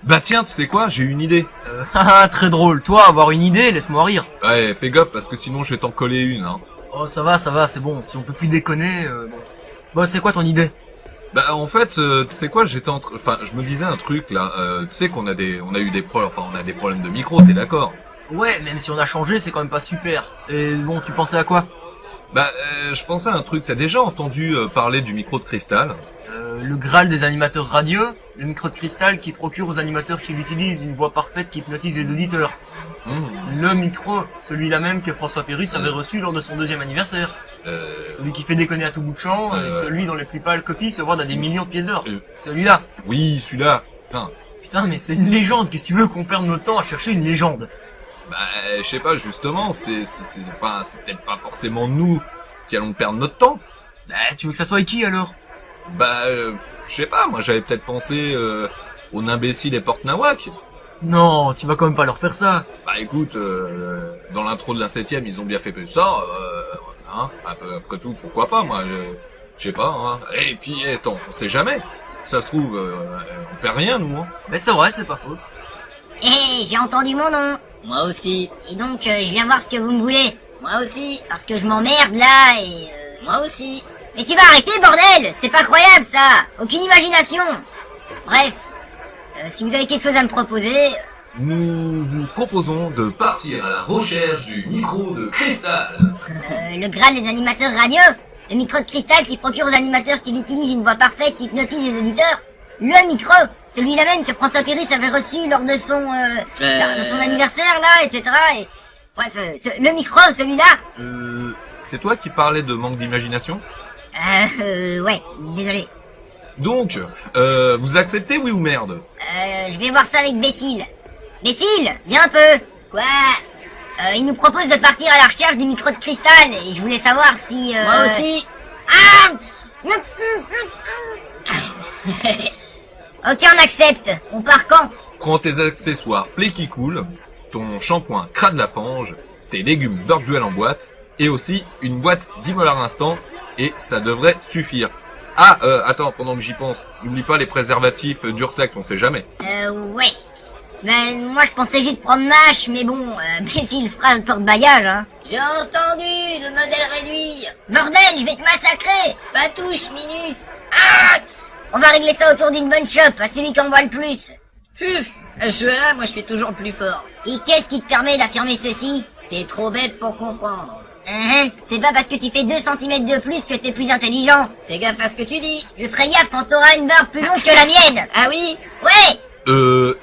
Bah tiens, tu sais quoi, j'ai une idée. Haha, très drôle. Toi, avoir une idée, laisse-moi rire. Ouais, fais gaffe parce que sinon je vais t'en coller une, hein. Oh, ça va, c'est bon. Si on peut plus déconner, bon. Bon, c'est quoi ton idée? Bah en fait, tu sais quoi, enfin, je me disais un truc là. Tu sais qu'on a eu des problèmes, enfin on a des problèmes de micro, t'es d'accord? Ouais, même si on a changé, c'est quand même pas super. Et bon, tu pensais à quoi? Bah, je pensais à un truc. T'as déjà entendu parler du micro de cristal? Le Graal des animateurs radio, le micro de cristal qui procure aux animateurs qui l'utilisent une voix parfaite qui hypnotise les auditeurs. Le micro, celui-là même que François Pérus avait reçu lors de son 2e anniversaire. Celui qui fait déconner à tout bout de champ, et celui dont les plus pâles copies se vendent à des millions de pièces d'or. Celui-là. Oui, celui-là. Putain, mais c'est une légende, qu'est-ce que tu veux qu'on perde notre temps à chercher une légende? Bah, je sais pas, justement, c'est peut-être pas forcément nous qui allons perdre notre temps. Bah, tu veux que ça soit avec qui alors? Bah, je sais pas, moi j'avais peut-être pensé aux imbéciles et Porte Nawak. Non, tu vas quand même pas leur faire ça. Bah écoute, dans l'intro de la 7ème, ils ont bien fait ça, hein, après tout, pourquoi pas, moi, je sais pas, hein. Et puis, attends, on sait jamais. Ça se trouve, on perd rien, nous, hein. Mais c'est vrai, c'est pas faux. Hé, j'ai entendu mon nom. Moi aussi. Et donc, je viens voir ce que vous me voulez. Moi aussi. Parce que je m'emmerde là et... Moi aussi. Mais tu vas arrêter, bordel! C'est pas croyable, ça! Aucune imagination! Bref, si vous avez quelque chose à me proposer... Nous vous proposons de partir à la recherche du micro de cristal. Le Graal des animateurs radio? Le micro de cristal qui procure aux animateurs qui l'utilisent une voix parfaite qui hypnotise les auditeurs? Le micro! Celui-là même que François Pérus avait reçu lors de son anniversaire, là, etc. Et... Bref, le micro, celui-là... C'est toi qui parlais de manque d'imagination? Ouais, désolé. Donc, vous acceptez, oui ou merde? Je vais voir ça avec Bécile. Bécile, viens un peu. Quoi? Il nous propose de partir à la recherche du micro de cristal, et je voulais savoir si... Moi aussi. Ah. Ok, on accepte. On part quand? Prends tes accessoires Play qui coule, ton shampoing Crade la Fange, tes légumes Burguel en boîte, et aussi une boîte d'10 instant, et ça devrait suffire. Ah, attends, pendant que j'y pense, n'oublie pas les préservatifs Dursec, on sait jamais. Ouais. Ben, moi je pensais juste prendre Mâche, mais bon, Bécile fera le porte-bagages, hein. J'ai entendu le modèle réduit. Bordel, je vais te massacrer. Pas touche, Minus. Ah. On va régler ça autour d'une bonne chope, à celui qui en voit le plus. Puf, à ce jeu-là, moi je suis toujours le plus fort. Et qu'est-ce qui te permet d'affirmer ceci? T'es trop bête pour comprendre. C'est pas parce que tu fais 2 centimètres de plus que t'es plus intelligent. Fais gaffe à ce que tu dis. Je ferai gaffe quand t'auras une barbe plus longue que la mienne. Ah oui? Ouais.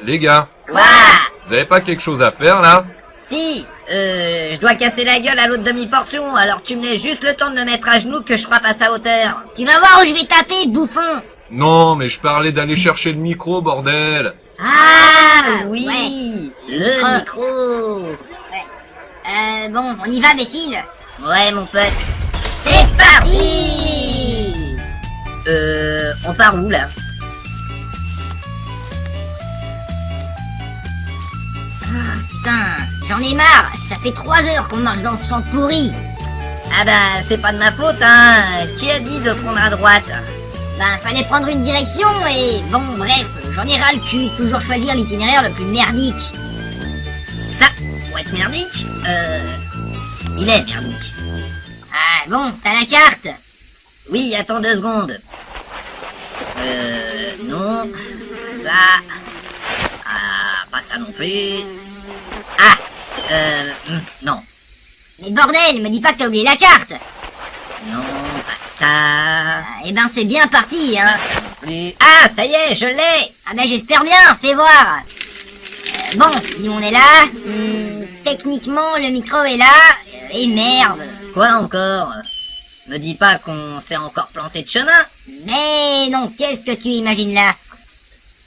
Les gars, Quoi? vous avez pas quelque chose à faire, là? Si, je dois casser la gueule à l'autre demi-portion, alors tu me laisses juste le temps de me mettre à genoux que je frappe à sa hauteur. Tu vas voir où je vais taper, bouffon. Non, mais je parlais d'aller chercher le micro, bordel. Ah, oui, ouais. le micro. Ouais. Bon, on y va, Bécile? Ouais, mon pote. C'est parti. On part où, là? Putain, j'en ai marre. Ça fait 3 heures qu'on marche dans ce champ pourri. Ah bah, c'est pas de ma faute, hein. Qui a dit de prendre à droite? Ben, fallait prendre une direction et... Bon, bref, j'en ai ras le cul de toujours choisir l'itinéraire le plus merdique. Ça, pour être merdique, il est merdique. Ah, bon, t'as la carte? Oui, attends 2 secondes. Non. Ça. Ah, pas ça non plus. Ah, non. Mais bordel, me dis pas que t'as oublié la carte. Non, pas ça. Eh ben, c'est bien parti, hein. Plus. Ah, ça y est, je l'ai. Ah ben, j'espère bien, fais voir. Bon, nous on est là. Techniquement, le micro est là. Et merde. Quoi encore? Me dis pas qu'on s'est encore planté de chemin. Mais non, qu'est-ce que tu imagines là?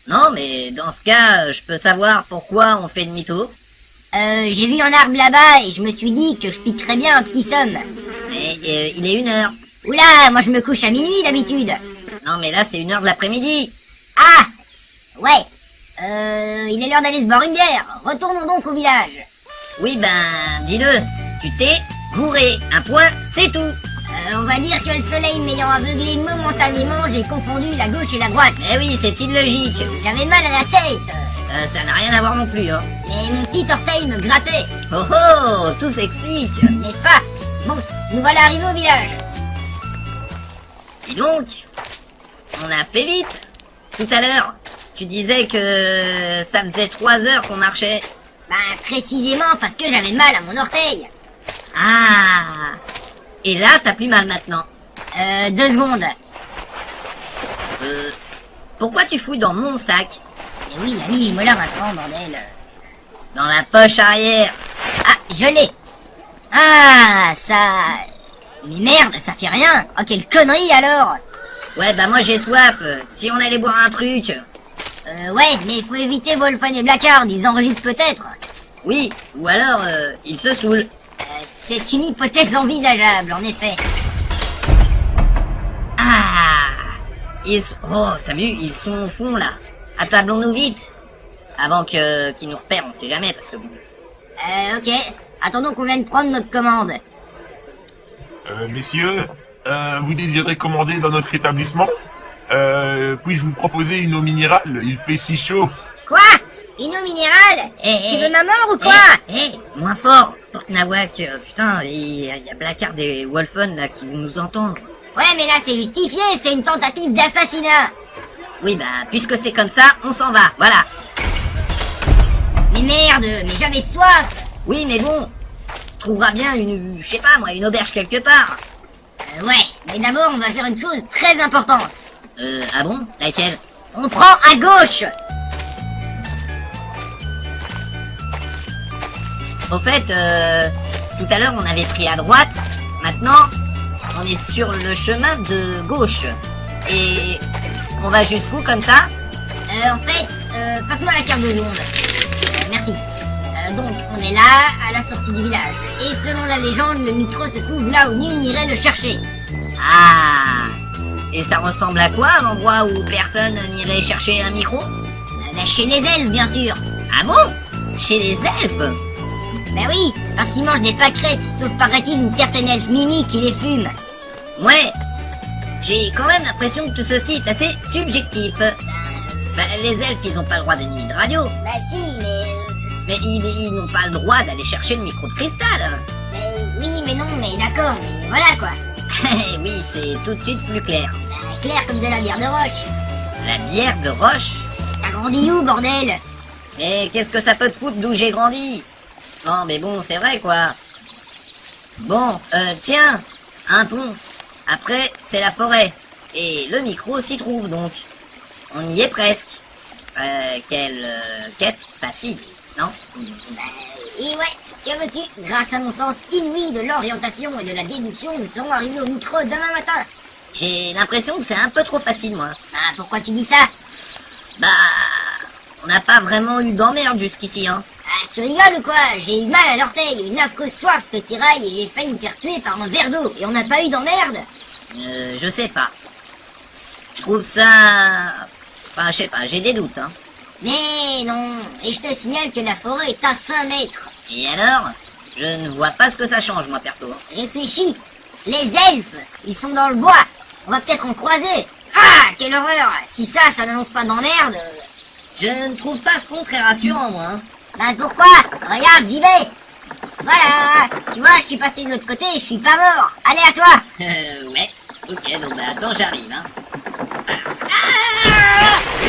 Non, mais dans ce cas, je peux savoir pourquoi on fait demi-tour. J'ai vu un arbre là-bas et je me suis dit que je piquerais bien un petit somme. Mais il est 1h. Oula, moi je me couche à minuit d'habitude. Non, mais là c'est 1h de l'après-midi. Ah! Ouais. Il est l'heure d'aller se boire une bière. Retournons donc au village. Oui, ben, dis-le. Tu t'es gouré. Un point, c'est tout. On va dire que le soleil m'ayant aveuglé momentanément, j'ai confondu la gauche et la droite. Eh oui, c'est illogique. J'avais mal à la tête. Ça n'a rien à voir non plus, hein. Mais mon petit orteil me grattait, Oh oh, tout s'explique. n'est-ce pas? Bon, nous voilà arrivés au village. Dis donc, on a fait vite. Tout à l'heure, tu disais que ça faisait 3 heures qu'on marchait. Bah, précisément parce que j'avais mal à mon orteil. Ah. Et là, t'as plus mal maintenant. 2 secondes. Pourquoi tu fouilles dans mon sac? Et oui, il a mis les molaires instant, bordel. Dans la poche arrière. Ah, je l'ai. Ah, ça... Mais merde, ça fait rien. Oh, quelle connerie alors. Ouais, bah moi j'ai soif. Si on allait boire un truc. Ouais, mais il faut éviter Wolfen et Blackard, ils enregistrent peut-être. Oui, ou alors ils se saoulent. C'est une hypothèse envisageable, en effet. Ah. Oh, t'as vu, ils sont au fond là. Attablons-nous vite. Avant qu'ils nous repèrent, on sait jamais parce que bon. Ok. Attendons qu'on vienne prendre notre commande. Messieurs, vous désirez commander dans notre établissement? Puis-je vous proposer une eau minérale? Il fait si chaud. Quoi? Une eau minérale? Tu veux ma mort ou quoi? Moins fort, Porte-Nawak. Putain, il y a Blackard et Wolfen là qui vont nous entendre. Ouais, mais là c'est justifié, c'est une tentative d'assassinat. Oui, bah, puisque c'est comme ça, on s'en va, voilà. Mais merde, mais j'avais soif. Oui, mais bon, trouvera bien je sais pas moi, une auberge quelque part. Ouais, mais d'abord on va faire une chose très importante. Ah bon? Laquelle? On prend à gauche. Au fait, tout à l'heure on avait pris à droite, maintenant on est sur le chemin de gauche. Et on va jusqu'où comme ça? En fait, passe-moi la carte de seconde. Merci. Donc, on est là, à la sortie du village. Et selon la légende, le micro se trouve là où nul n'irait le chercher. Ah. Et ça ressemble à quoi, un endroit où personne n'irait chercher un micro? Bah, chez les elfes, bien sûr. Ah bon? Chez les elfes? Bah oui, c'est parce qu'ils mangent des pâquerettes, sauf paraît-il une certaine elfe Mimi qui les fume. Ouais. J'ai quand même l'impression que tout ceci est assez subjectif. Bah, les elfes, ils ont pas le droit d'animer de radio. Bah si, mais... Mais ils n'ont pas le droit d'aller chercher le micro de cristal. oui, mais non, mais d'accord, mais voilà quoi. Oui, c'est tout de suite plus clair. Bah, clair comme de la bière de roche. La bière de roche? T'as grandi où, bordel? Mais qu'est-ce que ça peut te foutre d'où j'ai grandi? Non, mais bon, c'est vrai, quoi. Bon, tiens, un pont. Après, c'est la forêt. Et le micro s'y trouve, donc. On y est presque. Quelle quête facile, non? Et ouais, que veux-tu? Grâce à mon sens inouï de l'orientation et de la déduction, nous serons arrivés au micro demain matin. J'ai l'impression que c'est un peu trop facile, moi. Ah, pourquoi tu dis ça? Bah, on n'a pas vraiment eu d'emmerde jusqu'ici, hein. Ah, tu rigoles ou quoi? J'ai eu mal à l'orteil, une affreuse soif te tiraille et j'ai failli me faire tuer par un verre d'eau. Et on n'a pas eu d'emmerde? Je sais pas. Je trouve ça... Enfin, je sais pas, j'ai des doutes, hein. Mais non, et je te signale que la forêt est à 5 mètres. Et alors? Je ne vois pas ce que ça change, moi, perso. Réfléchis, les elfes, ils sont dans le bois. On va peut-être en croiser. Ah, quelle horreur! Si ça n'annonce pas d'emmerde... Je ne trouve pas ce pont très rassurant, moi, hein. Ben pourquoi? Regarde, j'y vais. Voilà, tu vois, je suis passé de l'autre côté et je suis pas mort. Allez, à toi. Ouais. Ok, donc bah attends, j'arrive, hein.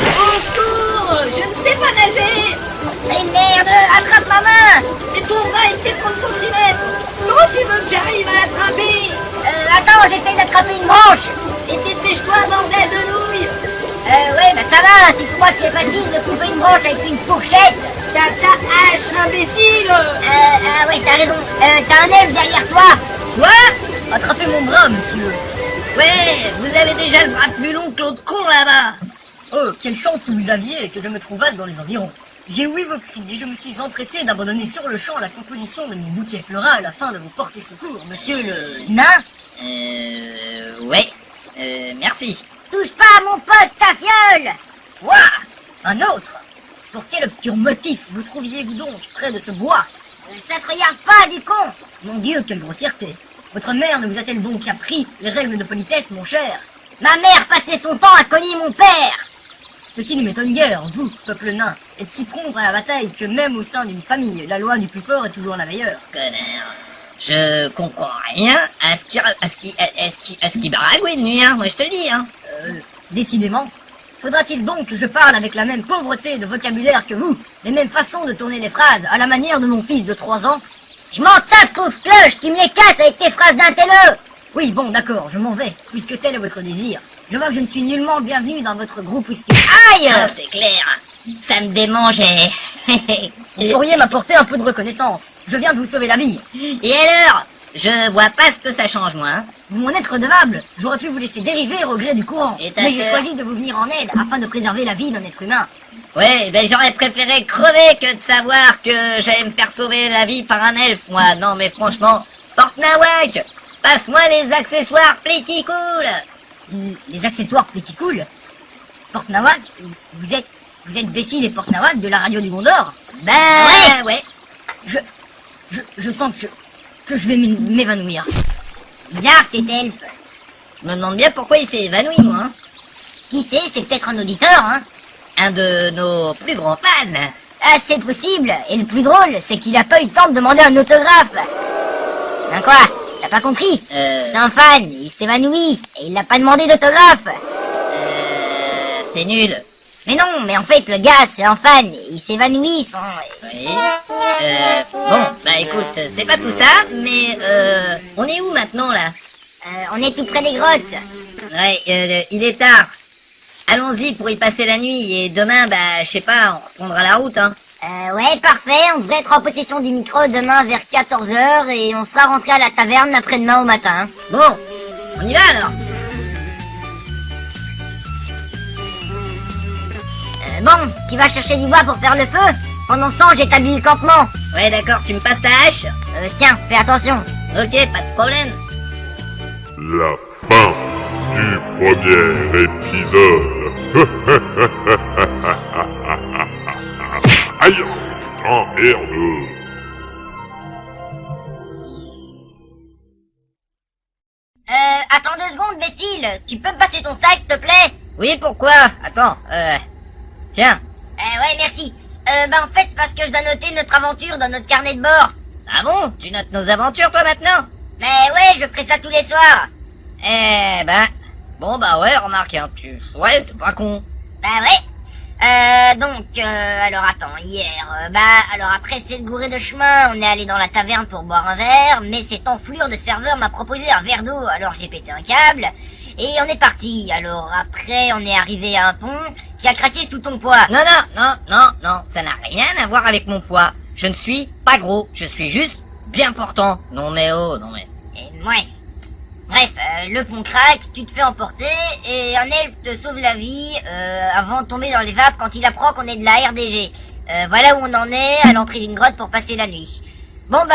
Au secours, je ne sais pas nager. Mais merde, attrape ma main. Et ton bras, il fait 30 cm. Comment tu veux que j'arrive à l'attraper? Attends, j'essaye d'attraper une branche. Et dépêche-toi, bordel de nouilles. Ouais, bah ça va, si tu crois que c'est facile de couper une branche avec une fourchette. Ta hache, imbécile. Ouais, t'as raison. T'as un elfe derrière toi. Quoi? Attrapez mon bras, monsieur. Ouais, vous avez déjà le bras plus long que l'autre con là-bas. Oh, quelle chance que vous aviez et que je me trouvasse dans les environs. J'ai ouï vos cris et je me suis empressé d'abandonner sur le champ la composition de mon bouquet floral afin de vous porter secours, monsieur le nain. Ouais. Merci. Touche pas à mon pote, ta fiole. Quoi? Un autre? Pour quel obscur motif vous trouviez-vous donc près de ce bois? Ça te regarde pas, du con. Mon Dieu, quelle grossièreté! Votre mère ne vous a-t-elle donc appris les règles de politesse, mon cher? Ma mère passait son temps à cogner mon père. Ceci ne m'étonne guère, vous, peuple nain, êtes si prompt à la bataille que même au sein d'une famille, la loi du plus fort est toujours la meilleure. Connard. Je comprends rien à ce qui baragouine, lui, hein. Moi, je te le dis, hein. Décidément. Faudra-t-il donc que je parle avec la même pauvreté de vocabulaire que vous, les mêmes façons de tourner les phrases, à la manière de mon fils de 3 ans? Je m'en tape, pauvre cloche, tu me les casses avec tes phrases d'intello. Oui, bon, d'accord, je m'en vais, puisque tel est votre désir. Je vois que je ne suis nullement le bienvenu dans votre groupe whisky. Aïe, c'est clair. Ça me démangeait. Vous pourriez m'apporter un peu de reconnaissance. Je viens de vous sauver la vie. Et alors? Je vois pas ce que ça change, moi. Hein. Vous m'en êtes redevable. J'aurais pu vous laisser dériver au gré du courant. Et ta Mais j'ai sœur choisi de vous venir en aide afin de préserver la vie d'un être humain. Ouais, ben j'aurais préféré crever que de savoir que j'allais me faire sauver la vie par un elfe, moi. Non, mais franchement, Porte-Nawak, passe-moi les accessoires Pléticool. Les accessoires Pléticool. Porte-Nawak, vous êtes Bessie et Porte-Nawak de la radio du Gondor? Bah, ouais. Je sens que je vais m'évanouir. Bizarre cet elfe. Je me demande bien pourquoi il s'est évanoui, moi. Hein. Qui sait, c'est peut-être un auditeur, hein? Un de nos plus grands fans. Ah, c'est possible. Et le plus drôle, c'est qu'il a pas eu le temps de demander un autographe. Ben quoi? T'as pas compris? C'est un fan, il s'évanouit, et il n'a pas demandé d'autographe. C'est nul. Mais non, mais en fait, le gars, c'est un fan, il s'évanouit sans... Oui. Bon, bah écoute, c'est pas tout ça, mais on est où maintenant, là? On est tout près des grottes. Ouais, il est tard. Allons-y pour y passer la nuit, et demain, bah, je sais pas, on reprendra la route, hein. Ouais, parfait, on devrait être en possession du micro demain vers 14h, et on sera rentré à la taverne après-demain au matin. Bon, on y va alors. Bon, tu vas chercher du bois pour faire le feu? Pendant ce temps, j'établis le campement. Ouais, d'accord, tu me passes ta hache? Tiens, fais attention. Ok, pas de problème. La fin du premier épisode. Aïe, putain, merde. Attends 2 secondes, Bécile. Tu peux me passer ton sac, s'il te plaît? Oui, pourquoi? Attends, tiens. Ouais, merci. En fait, c'est parce que je dois noter notre aventure dans notre carnet de bord. Ah bon? Tu notes nos aventures, toi, maintenant? Mais ouais, je ferai ça tous les soirs. Bon, bah ouais, remarque, hein, ouais, c'est pas con. Bah ouais. Alors attends, hier, alors après s'être gouré de chemin, on est allé dans la taverne pour boire un verre, mais cette enflure de serveur m'a proposé un verre d'eau, alors j'ai pété un câble, et on est parti. Alors après, on est arrivé à un pont qui a craqué sous ton poids. Non, ça n'a rien à voir avec mon poids. Je ne suis pas gros, je suis juste bien portant. Non mais oh, non mais... Ouais. Bref, le pont craque, tu te fais emporter, et un elfe te sauve la vie avant de tomber dans les vapes quand il apprend qu'on est de la RDG. Voilà où on en est, à l'entrée d'une grotte pour passer la nuit. Bon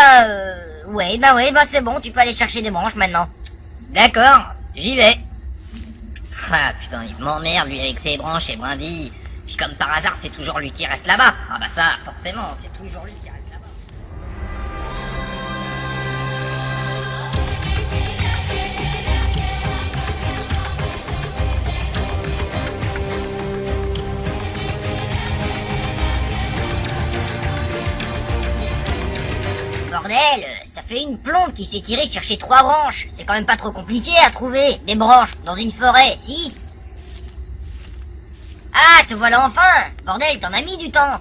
ouais, c'est bon, tu peux aller chercher des branches maintenant. D'accord, j'y vais. Ah putain, il m'emmerde lui avec ses branches et brindilles. Puis comme par hasard, c'est toujours lui qui reste là-bas. Ah bah ça, forcément, c'est toujours lui qui reste là-bas. Bordel, ça fait une plombe qui s'est tirée chercher 3 branches. C'est quand même pas trop compliqué à trouver, des branches, dans une forêt, si? Ah, te voilà enfin! Bordel, t'en as mis du temps!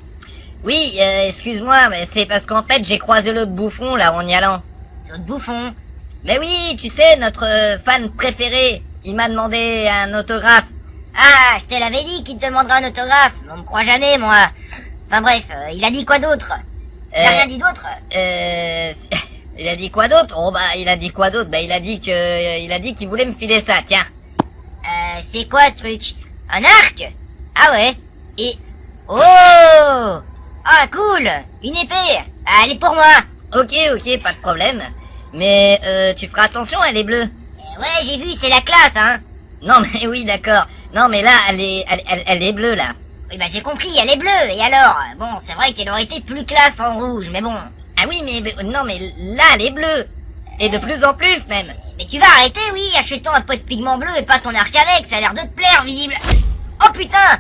Oui, excuse-moi, mais c'est parce qu'en fait, j'ai croisé l'autre bouffon, là, en y allant. L'autre bouffon? Mais oui, tu sais, notre fan préféré, il m'a demandé un autographe. Ah, je te l'avais dit qu'il te demandera un autographe. On me croit jamais, moi. Enfin bref, il a dit quoi d'autre? Il a rien dit d'autre? Il a dit quoi d'autre? Oh bah, il a dit quoi d'autre? Bah, il a dit qu'il voulait me filer ça, tiens. C'est quoi ce truc? Un arc? Ah ouais. Et... Oh! Ah cool! Une épée! Ah, elle est pour moi! Ok, pas de problème. Mais, tu feras attention, elle est bleue. Ouais, j'ai vu, c'est la classe, hein. Non mais oui, d'accord. Non mais là, elle est bleue, là. Oui, bah j'ai compris, elle est bleue, et alors? Bon, c'est vrai qu'elle aurait été plus classe en rouge, mais bon. Ah oui, mais non, mais là, elle est bleue. Et de plus en plus, même. Mais tu vas arrêter, oui, achète-toi un pot de pigment bleu et pas ton arc avec, ça a l'air de te plaire, visible. Oh putain!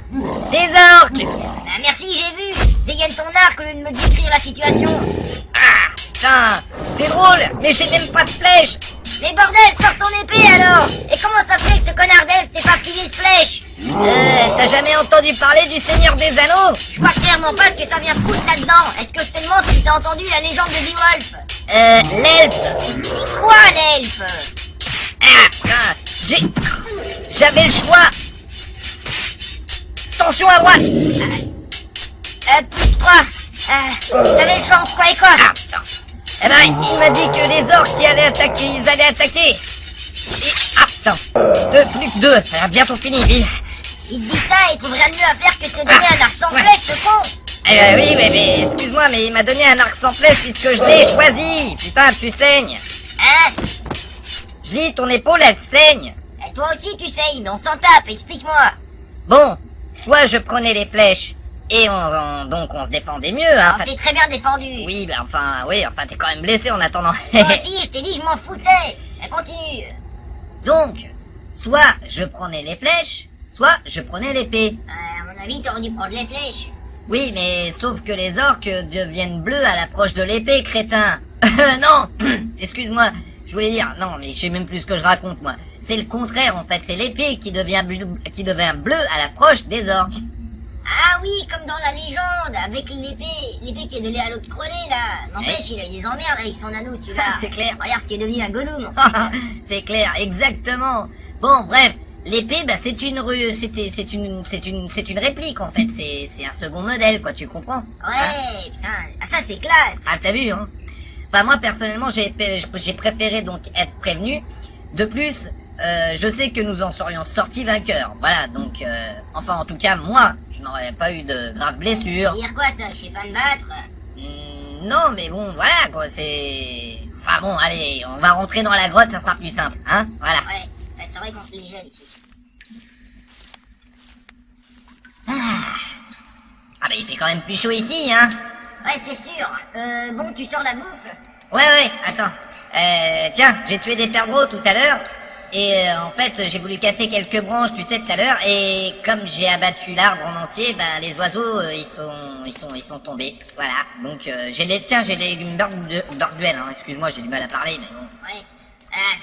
Des orques! Bah merci, j'ai vu! Dégaine ton arc au lieu de me décrire la situation! Ah, putain, c'est drôle, mais j'ai même pas de flèche. Mais bordel, sors ton épée alors! Et comment ça fait que ce connard d'elfe t'ait pas filé de flèche? T'as jamais entendu parler du Seigneur des Anneaux? Je vois clairement pas ce que ça vient foutre là-dedans! Est-ce que je te demande si t'as entendu la légende de Beowulf? L'elfe. C'est quoi l'elfe? Ah, putain, j'avais le choix. Attention à droite. Plus 3. T'avais le choix entre quoi et quoi? Ah, putain. Eh ben, il m'a dit que les orques ils allaient attaquer. Ah, putain. Plus que 2. Ça a bientôt fini, vite. Il te dit ça et il trouve rien de mieux à faire que de te donner un arc sans flèche, ce con! Eh ben oui, mais excuse-moi, mais il m'a donné un arc sans flèche puisque je l'ai choisi. Putain, tu saignes. Hein? Je dis, ton épaule, elle saigne. Et toi aussi tu saignes, mais on s'en tape, explique-moi! Bon, soit je prenais les flèches et donc on se défendait mieux, hein. On s'est très bien défendu! Oui, ben enfin, t'es quand même blessé en attendant. Moi aussi, je t'ai dit, je m'en foutais! Continue! Donc, soit je prenais les flèches, soit je prenais l'épée. À mon avis, t'aurais dû prendre les flèches. Oui, mais sauf que les orques deviennent bleus à l'approche de l'épée, crétin. Non, excuse-moi, je voulais dire, non, mais je sais même plus ce que je raconte, moi. C'est le contraire, en fait, c'est l'épée qui devient bleue à l'approche des orques. Ah oui, comme dans la légende, avec l'épée qui est donnée à l'autre crelé, là. N'empêche, il a eu des emmerdes avec son anneau, celui-là. Ah, c'est clair. Regarde ce qui est devenu un Gollum. C'est clair, exactement. Bon, bref, l'épée, bah, c'est une réplique, en fait. C'est un second modèle, quoi, tu comprends? Ouais, putain. Ah, ça, c'est classe. Ah, t'as vu, hein? Enfin, moi, personnellement, j'ai préféré donc être prévenu. De plus, je sais que nous en serions sortis vainqueurs. Voilà, donc, enfin, en tout cas, moi, je n'aurais pas eu de graves blessures. Ça veut dire quoi, ça? Je sais pas me battre? Non, mais bon, voilà, quoi, c'est... Enfin bon, allez, on va rentrer dans la grotte, ça sera plus simple, hein? Voilà. Ouais, c'est vrai qu'on se les gèle ici. Ah, bah, il fait quand même plus chaud ici, hein? Ouais, c'est sûr. Bon, tu sors la bouffe? Ouais, attends. Tiens, j'ai tué des perdreaux tout à l'heure. Et en fait, j'ai voulu casser quelques branches, tu sais, tout à l'heure. Et comme j'ai abattu l'arbre en entier, bah les oiseaux, ils sont tombés. Voilà. Donc j'ai les légumes borduels. Hein. Excuse-moi, j'ai du mal à parler, mais bon. Ouais.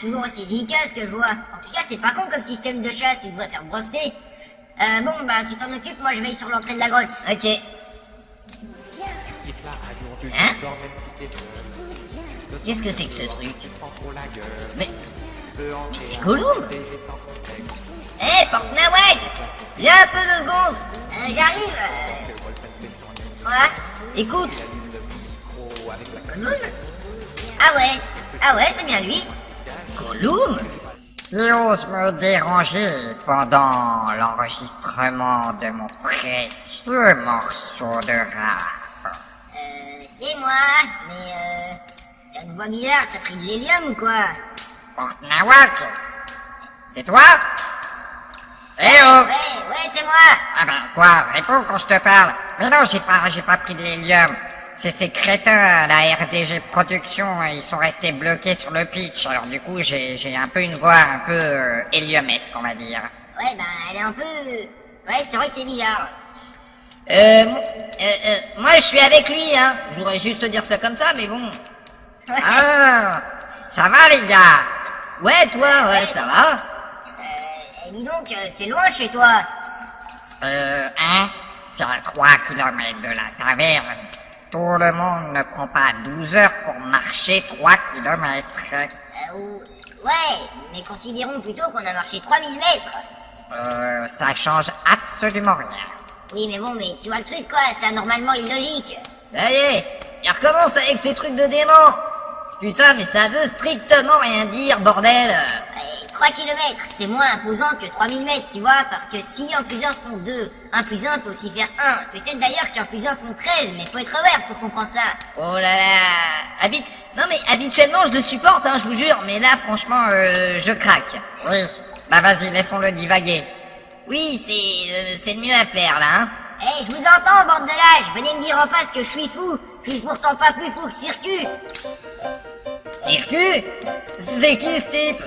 Toujours aussi délicat ce que je vois. En tout cas, c'est pas con comme système de chasse. Tu devrais faire breveter. Bon, bah tu t'en occupes. Moi, je veille sur l'entrée de la grotte. Ok. Hein? Qu'est-ce que c'est que ce truc? Mais c'est Gollum! Hé, Porte-Nawak! Viens un peu 2 secondes! J'arrive. Quoi? Écoute! Gollum? Ah ouais, c'est bien lui. Gollum? Il ose me déranger pendant l'enregistrement de mon précieux morceau de rap. C'est moi, mais t'as une voix bizarre, t'as pris de l'hélium ou quoi? Porte-Nawak, c'est toi? Eh oh! Ouais, c'est moi! Ah ben quoi, réponds quand je te parle. Mais non, j'ai pas pris de l'hélium. C'est ces crétins, la RDG Production, ils sont restés bloqués sur le pitch. Alors du coup, j'ai un peu une voix un peu héliumesque, on va dire. Ouais, bah elle est un peu... Ouais, c'est vrai que c'est bizarre. Moi je suis avec lui, hein. Je voudrais juste te dire ça comme ça, mais bon. Ouais. Ah, ça va les gars? Ouais, toi, ouais, ça va. Dis donc, c'est loin chez toi. C'est à 3 kilomètres de la taverne. Tout le monde ne prend pas 12 heures pour marcher 3 kilomètres. Ouais, mais considérons plutôt qu'on a marché 3000 mètres. Ça change absolument rien. Oui, mais bon, mais tu vois le truc, quoi, c'est anormalement illogique. Ça y est, il recommence avec ces trucs de démon. Putain, mais ça veut strictement rien dire, bordel. 3 km, c'est moins imposant que 3000 mètres, tu vois, parce que si 1 plus 1 font 2, 1 plus 1 peut aussi faire 1. Peut-être d'ailleurs qu'un plus 1 font 13, mais faut être aware pour comprendre ça. Oh là là. Non mais habituellement je le supporte, hein, je vous jure, mais là franchement, je craque. Oui, bah vas-y, laissons-le divaguer. Oui, c'est le mieux à faire, là, hein. Je vous entends, bande de lâches, venez me dire en face que je suis fou. Je suis pourtant pas plus fou que Circu. Circu? C'est qui ce type?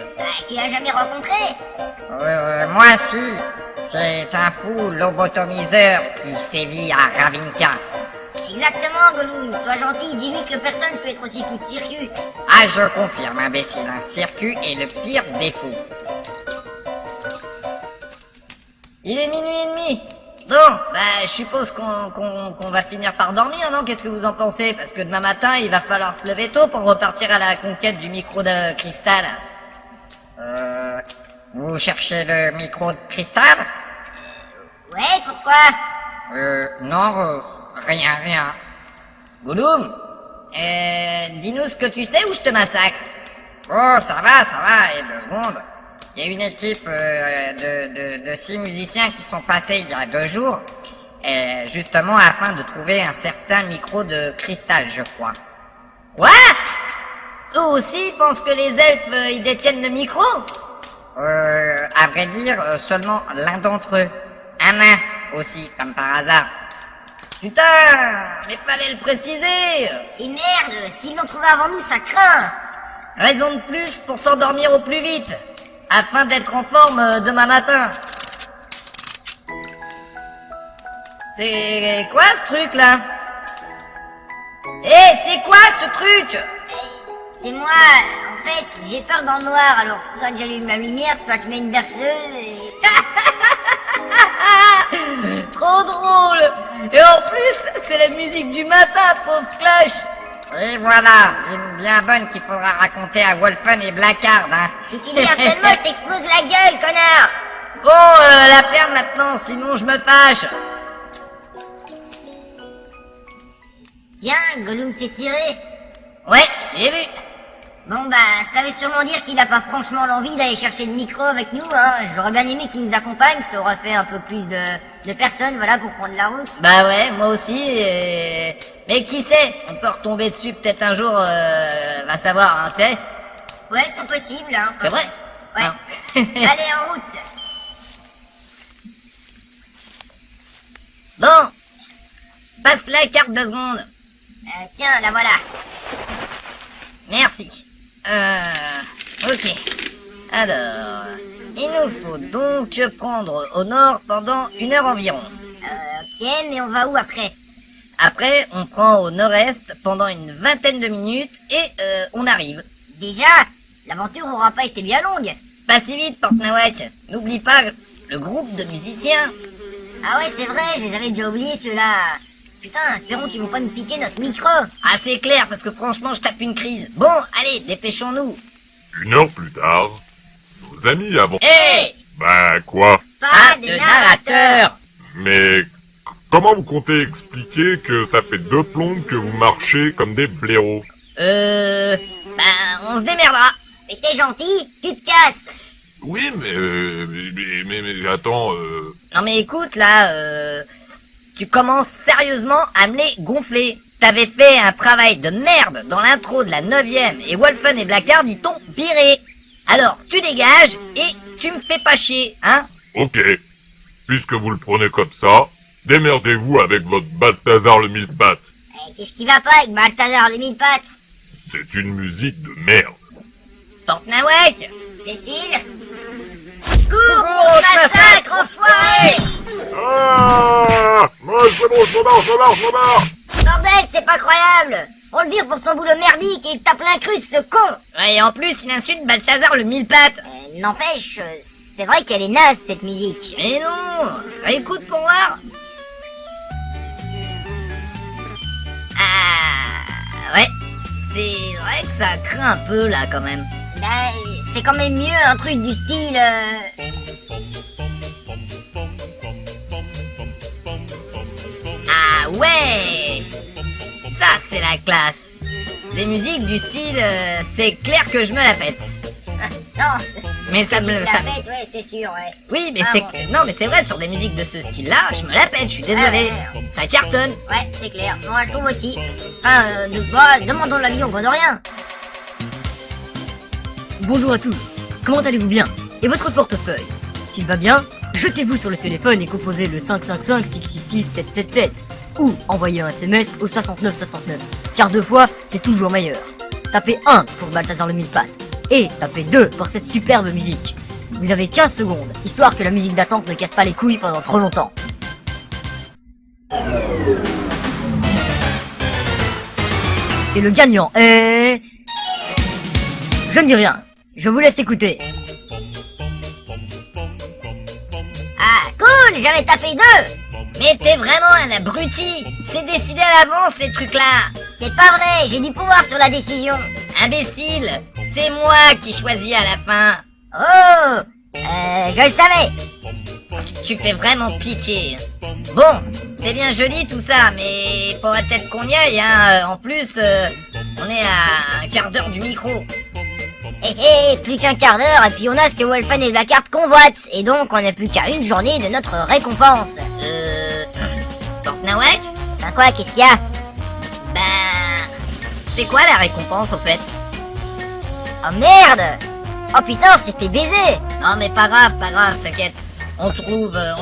Tu l'as jamais rencontré? Moi si. C'est un fou lobotomiseur qui sévit à Ravinka. Exactement, Gollum. Sois gentil, dis-lui que personne peut être aussi fou de circuit. Ah, je confirme, imbécile, un circuit est le pire des fous. Il est minuit et demi. Bon, bah, je suppose qu'on va finir par dormir, non? Qu'est-ce que vous en pensez? Parce que demain matin, il va falloir se lever tôt pour repartir à la conquête du micro de cristal. Vous cherchez le micro de cristal? Ouais, pourquoi? Non, rien. Gollum, dis-nous ce que tu sais ou je te massacre? Oh, ça va, et 2 secondes. Il y a une équipe de 6 musiciens qui sont passés il y a 2 jours, justement afin de trouver un certain micro de cristal, je crois. What? Eux aussi pensent que les elfes, ils détiennent le micro? À vrai dire, seulement l'un d'entre eux. Un nain aussi, comme par hasard. Putain, mais fallait le préciser. Et merde, s'ils l'ont trouvé avant nous, ça craint. Raison de plus pour s'endormir au plus vite, afin d'être en forme demain matin. C'est quoi ce truc là? C'est quoi ce truc? C'est moi. En fait, j'ai peur dans le noir, alors soit j'allume la lumière, soit je mets une berceuse et... Trop drôle. Et en plus, c'est la musique du matin, pauvre Clash. Et voilà, une bien bonne qu'il faudra raconter à Wolfen et Blackard, hein. Si tu dis un seul mot, je t'explose la gueule, connard. Bon, la ferme maintenant, sinon je me fâche. Tiens, Gollum s'est tiré. Ouais, j'ai vu. Bon bah, ça veut sûrement dire qu'il a pas franchement l'envie d'aller chercher le micro avec nous, hein. J'aurais bien aimé qu'il nous accompagne, ça aurait fait un peu plus de personnes, voilà, pour prendre la route. Bah ouais, moi aussi, mais qui sait, on peut retomber dessus peut-être un jour, va savoir, hein, tu sais. Ouais, c'est possible, hein. C'est vrai? Ouais. Hein. Allez, en route. Bon, passe la carte 2 secondes. Tiens, la voilà. Merci. Ok. Alors, il nous faut donc prendre au nord pendant 1 heure environ. Ok, mais on va où après? Après, on prend au nord-est pendant une 20aine de minutes et on arrive. Déjà, l'aventure aura pas été bien longue. Pas si vite, Portnawak. N'oublie pas le groupe de musiciens. Ah ouais, c'est vrai, je les avais déjà oubliés ceux-là. Putain, espérons qu'ils vont pas nous piquer notre micro. Ah, c'est clair, parce que franchement, je tape une crise. Bon, allez, dépêchons-nous. 1 heure plus tard, nos amis avant... Hé Bah quoi? Pas de narrateur. Mais comment vous comptez expliquer que ça fait 2 plombes que vous marchez comme des blaireaux? Bah, on se démerdera. Mais t'es gentil, tu te casses. Oui, mais attends, Non mais écoute, là, tu commences sérieusement à me les gonfler. T'avais fait un travail de merde dans l'intro de la 9ème et Wolfen et Blackard y t'ont viré. Alors, tu dégages et tu me fais pas chier, hein? ok. Puisque vous le prenez comme ça, démerdez-vous avec votre Balthazar le Mille-Pattes. Qu'est-ce qui va pas avec Balthazar les 1000 pattes? C'est une musique de merde. Portnawak. Cécile? Cours pour massacre, enfoiré! Ah! Ouais, c'est bon, je me barre. Bordel, c'est pas croyable! On le vire pour son boulot merdique et il tape l'incruste, ce con! Ouais, et en plus, il insulte Balthazar le Mille-Pattes. N'empêche, c'est vrai qu'elle est naze, cette musique. Mais non. Écoute pour voir. Ah, ouais. C'est vrai que ça craint un peu, là, quand même. Bah, c'est quand même mieux un truc du style... Ah ouais. Ça, c'est la classe. Des musiques du style, c'est clair que je me la pète. Non, Mais ça tu me... la ça- fête, ouais, c'est sûr, ouais. Oui, mais Ah, c'est... bon. Non, mais c'est vrai, sur des musiques de ce style-là, je me la pète, je suis désolé. Ouais. Ça cartonne. Ouais, c'est clair. Moi, je trouve aussi. Enfin, bah, demandons l'avis au rien. Bonjour à tous, comment allez-vous bien? Et votre portefeuille? S'il va bien, jetez-vous sur le téléphone et composez le 555-666-777 ou envoyez un SMS au 6969, car 2 fois, c'est toujours meilleur. Tapez 1 pour Balthazar le Mille-Pattes et tapez 2 pour cette superbe musique. Vous avez 15 secondes, histoire que la musique d'attente ne casse pas les couilles pendant trop longtemps. Et le gagnant est... Je ne dis rien, je vous laisse écouter. Ah, cool, j'avais tapé 2. Mais t'es vraiment un abruti. C'est décidé à l'avance ces trucs-là. C'est pas vrai, j'ai du pouvoir sur la décision. Imbécile, c'est moi qui choisis à la fin. Oh, je le savais. Tu fais vraiment pitié. Bon, c'est bien joli tout ça, mais faudrait peut-être qu'on y aille, hein. En plus, on est à un quart d'heure du micro. Hé hé, plus qu'un quart d'heure et puis on a ce que Wolfen et Blackheart convoitent. Et donc on n'est plus qu'à une journée de notre récompense. Fortnawak? Ben quoi, qu'est-ce qu'il y a? Ben... C'est quoi la récompense, au fait? Oh merde! Oh putain, on s'est fait baiser! Non mais pas grave, t'inquiète. On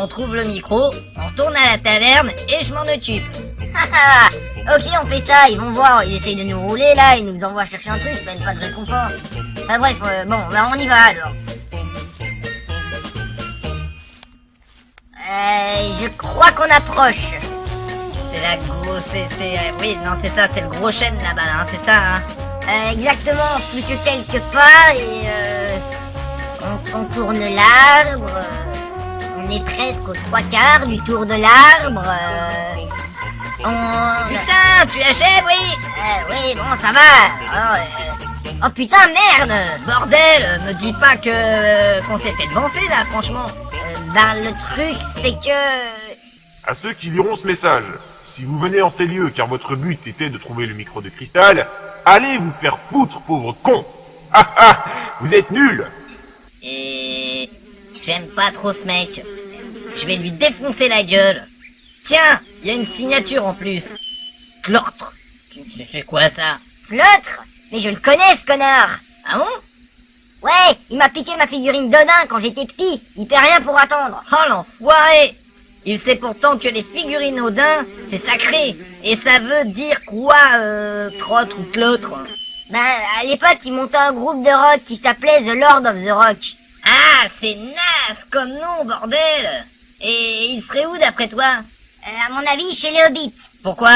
trouve le micro, on tourne à la taverne et je m'en occupe. Haha. Ok, on fait ça, ils vont voir, ils essayent de nous rouler là, ils nous envoient chercher un truc, même pas de récompense. Enfin bref, bon, ben on y va alors. Je crois qu'on approche. C'est la grosse... oui, non, c'est ça, c'est le gros chêne là-bas, hein, c'est ça, hein. Exactement, plus que quelques pas et on tourne l'arbre. On est presque aux 3/4 du tour de l'arbre. Putain, tu l'achèves, oui. Oui, bon, ça va. Oh putain, merde. Bordel, me dis pas qu'on s'est fait devancer là, franchement. Le truc, c'est que... À ceux qui liront ce message, si vous venez en ces lieux car votre but était de trouver le micro de cristal, allez vous faire foutre, pauvre con. Ah ah, vous êtes nuls. Et... j'aime pas trop ce mec. Je vais lui défoncer la gueule. Tiens, il y a une signature en plus. Clortre. C'est quoi ça? Slaughter? Mais je le connais, ce connard. Ah bon? Ouais, il m'a piqué ma figurine d'Odin quand j'étais petit. Il paie rien pour attendre. Oh l'enfoiré! Il sait pourtant que les figurines Odin, c'est sacré. Et ça veut dire quoi, trotte ou clotre? Ben, à l'époque, il montait un groupe de rock qui s'appelait The Lord of the Rock. Ah, c'est naze comme nom, bordel! Et il serait où d'après toi? À mon avis, chez les Hobbits. Pourquoi?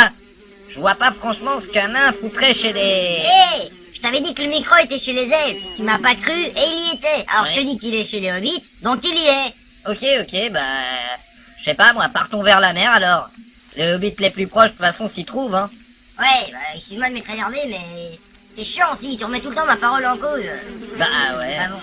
Je vois pas franchement ce qu'un nain foutrait chez les... Hé, je t'avais dit que le micro était chez les elfes. Tu m'as pas cru et il y était. Alors Ouais. je te dis qu'il est chez les Hobbits, donc il y est. Ok, bah... Je sais pas, moi, partons vers la mer, alors. Les hobbits les plus proches, de toute façon, s'y trouvent, hein. Ouais, bah excuse-moi de m'être énervé, mais c'est chiant aussi, tu remets tout le temps ma parole en cause. Bah, ouais. Bah bon.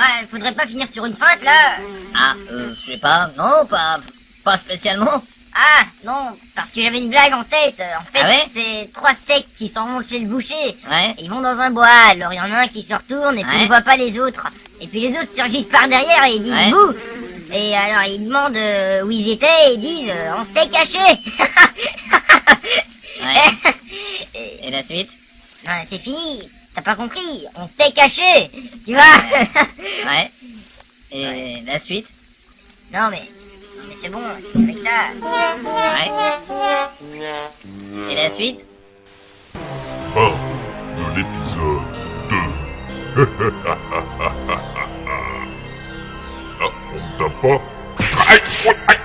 Ouais, faudrait pas finir sur une feinte, là. Ah, je sais pas, non, pas spécialement. Ah, non, parce que j'avais une blague en tête. En fait, Ah ouais c'est 3 steaks qui s'en vont chez le boucher. Ouais. Et ils vont dans un bois, alors il y en a un qui se retourne et puis Ouais. il voit pas les autres. Et puis les autres surgissent par derrière et ils disent Ouais. bouh. Et alors ils demandent où ils étaient et ils disent on s'était caché. Ouais. Et la suite? Non, c'est fini, t'as pas compris, on s'était caché, tu vois. Ouais. Et la suite? Non mais c'est bon, avec ça. Ouais. Et la suite? Fin de l'épisode 2. Ah, on ne tape pas. Aïe, aïe, aïe,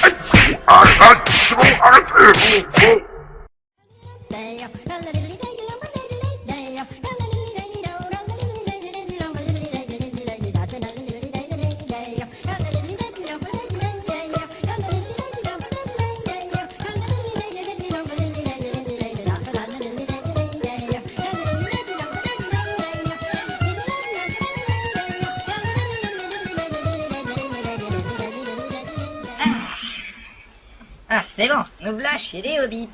aïe, arrête, c'est bon, arrêtez. Ah, c'est bon, nous voilà chez les hobbits.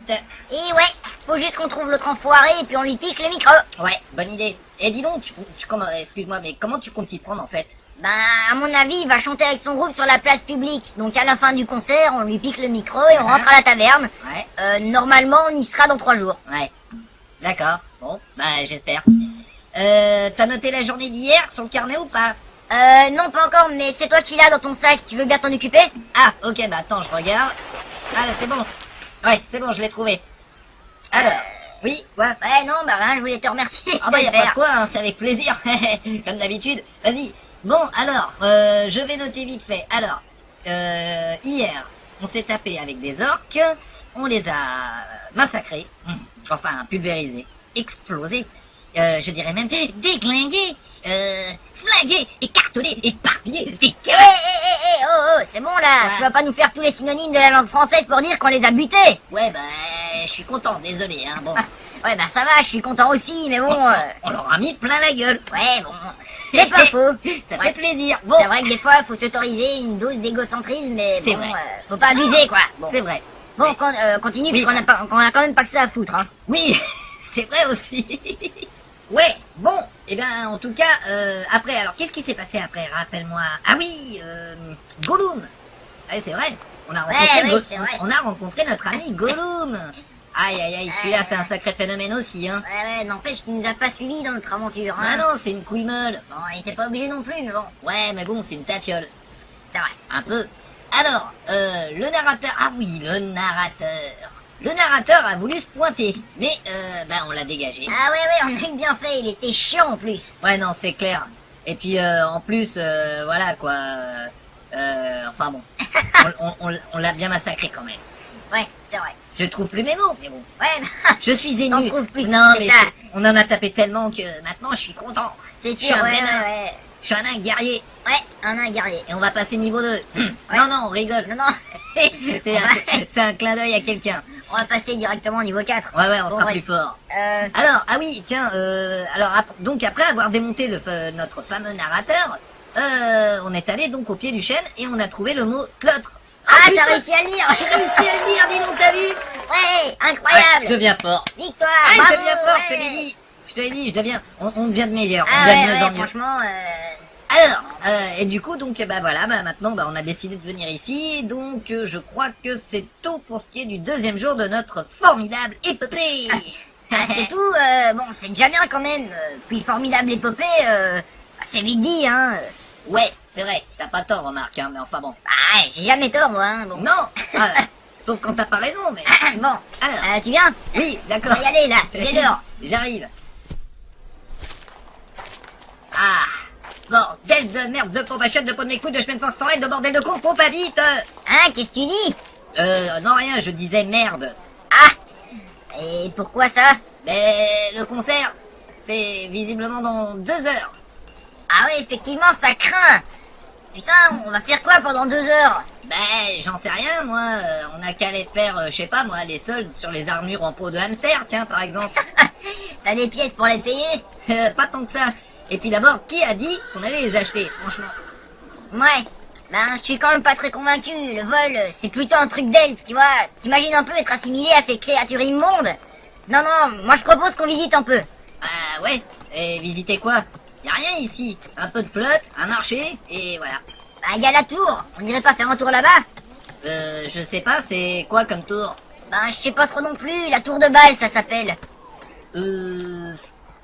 Et ouais, faut juste qu'on trouve l'autre enfoiré et puis on lui pique le micro. Ouais, bonne idée. Et dis donc, excuse-moi, mais comment tu comptes t'y prendre en fait? Ben, à mon avis, il va chanter avec son groupe sur la place publique. Donc à la fin du concert, on lui pique le micro et on rentre à la taverne. Ouais. Normalement, on y sera dans 3 jours. Ouais. D'accord. Bon, bah j'espère. T'as noté la journée d'hier sur le carnet ou pas? Non, pas encore, mais c'est toi qui l'as dans ton sac. Tu veux bien t'en occuper? Ah, ok, bah attends, je regarde. Ah, là, c'est bon. Ouais, c'est bon, je l'ai trouvé. Alors, oui, quoi? Ouais, non, bah rien, je voulais te remercier. Ah bah y a pas de Super. quoi, hein, c'est avec plaisir. Comme d'habitude. Vas-y, Bon, alors, je vais noter vite fait. Alors, hier, on s'est tapé avec des orques, on les a massacrés, enfin pulvérisés, explosés, je dirais même déglingués, flingués, écartelés, éparpillés, Oh, c'est bon là. Ouais. Tu vas pas nous faire tous les synonymes de la langue française pour dire qu'on les a butés. Ouais, bah, je suis content, désolé, hein, bon. Ouais, bah ça va, je suis content aussi, mais bon... On leur a mis plein la gueule. Ouais, bon... C'est pas faux. Ça Ouais. fait plaisir. Bon, C'est vrai que des fois, faut s'autoriser une dose d'égocentrisme, mais C'est bon, vrai. faut pas abuser, quoi. Bon, c'est vrai. bon continue, Oui. parce qu'on a quand même pas que ça à foutre, hein. Oui, c'est vrai aussi. Ouais, bon, et ben en tout cas, après, alors qu'est-ce qui s'est passé après, rappelle-moi. Ah oui, Gollum. Ouais, c'est vrai. On a rencontré, oui, c'est vrai. on a rencontré notre ami Gollum. Aïe, aïe, aïe, celui-là, c'est un sacré phénomène aussi, hein. Ouais, n'empêche qu'il nous a pas suivis dans notre aventure, hein. Ah non, c'est une couille molle. Bon, il était pas obligé non plus, mais bon, Ouais, mais bon, c'est une tafiole. c'est vrai. Un peu. Alors, le narrateur... Ah oui, le narrateur. Le narrateur a voulu se pointer, mais on l'a dégagé. Ah ouais, on a eu bien fait, il était chiant en plus. Ouais, non, c'est clair. Et puis, en plus, voilà, quoi. Enfin bon. On l'a bien massacré quand même. Ouais, c'est vrai. Je trouve plus mes mots, mais bon. Ouais, Je suis T'en ému. trouves plus, Non, c'est mais ça. on en a tapé tellement que maintenant, je suis content. c'est Je suis sûr, un ouais, vrai nain. ouais. Je suis un nain guerrier. Ouais, un guerrier. Et on va passer niveau 2. Non, non, on rigole. Non, non, C'est un clin d'œil à quelqu'un. on va passer directement au niveau 4. Ouais, on Bon, sera ouais. plus fort. Euh, Alors, ah oui, tiens, donc après avoir démonté notre fameux narrateur, on est allé donc au pied du chêne et on a trouvé le mot clotre. Ah, putain, t'as réussi à le lire. J'ai réussi à le dire, dis donc, t'as vu? Ouais, Ouais, incroyable. je deviens fort. Victoire. Ah, je bravo, deviens fort, je te ouais. l'ai dit. Je te l'ai dit, on devient de meilleur, Ah on devient de ouais, mieux en ouais, mieux. franchement, Alors, et du coup, donc, maintenant, on a décidé de venir ici, donc, je crois que c'est tout pour ce qui est du deuxième jour de notre formidable épopée. c'est tout. Bon, c'est déjà bien quand même. Puis formidable épopée, c'est vite dit, hein. Ouais, c'est vrai, t'as pas tort, remarque, hein, mais enfin bon. Ah, j'ai jamais tort, moi, hein. Bon. Non, sauf quand t'as pas raison, mais... Bon, Alors, tu viens? oui, On d'accord. va y aller, là. Il est l'heure. J'arrive. Ah, bordel de merde, de pompe à chiottes, de pot de mes couilles, de chemin de force sans aide, de bordel de con, pompe à vite. Hein, qu'est-ce que tu dis? Non rien, je disais merde. Ah. Et pourquoi ça? Mais le concert, c'est visiblement dans 2 heures. Ah ouais, effectivement, ça craint. Putain, on va faire quoi pendant 2 heures? Ben, j'en sais rien, moi. On a qu'à aller faire, je sais pas, moi, les soldes sur les armures en peau de hamster, tiens, par exemple. T'as des pièces pour les payer? Pas tant que ça. Et puis d'abord, qui a dit qu'on allait les acheter, franchement? Ouais. Ben, je suis quand même pas très convaincu. Le vol, c'est plutôt un truc d'elfe, tu vois. T'imagines un peu être assimilé à ces créatures immondes? Non, moi je propose qu'on visite un peu. Ah ouais, et visiter quoi? Y a rien ici. Un peu de flotte, un marché, et voilà. Ben, y a la tour. On irait pas faire un tour là-bas? Je sais pas, c'est quoi comme tour? Ben, je sais pas trop non plus. La tour de Bâle, ça s'appelle.